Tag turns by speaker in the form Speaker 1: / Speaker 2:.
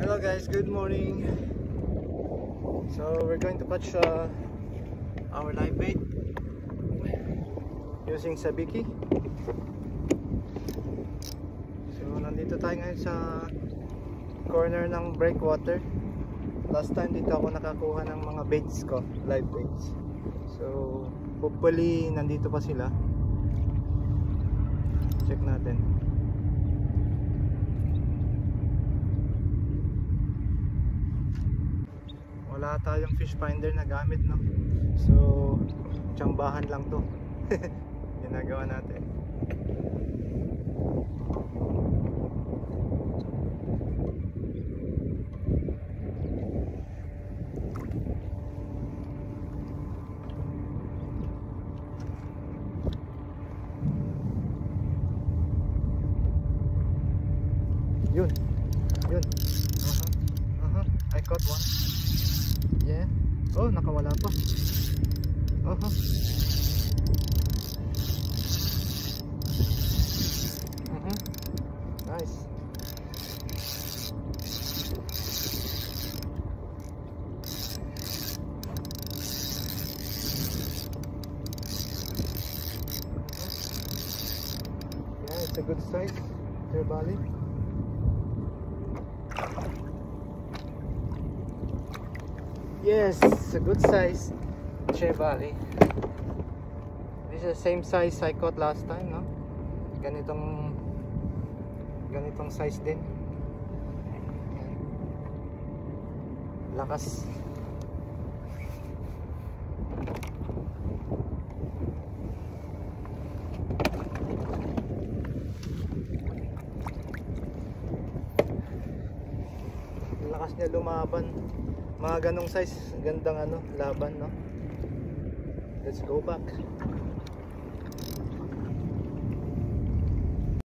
Speaker 1: Hello guys, good morning. So we're going to catch our live bait using sabiki. So nandito tayo ngayon sa corner ng breakwater. Last time dito ako nakakuha ng mga baits ko, live baits. So hopefully nandito pa sila. Check natin. Wala tayong fish finder na gamit, no? So tsambahan lang to. Ginagawa natin. Yun. I caught one. Yeah. Oh, nakawala pa. Nice. Yeah, it's a good size. Trevally. Yes, it's a good size Trevally. This is the same size I caught last time, no? Ganitong size din. Lakas. Lakas niya lumaban. Mga ganong size, gandang laban, no? Let's go back.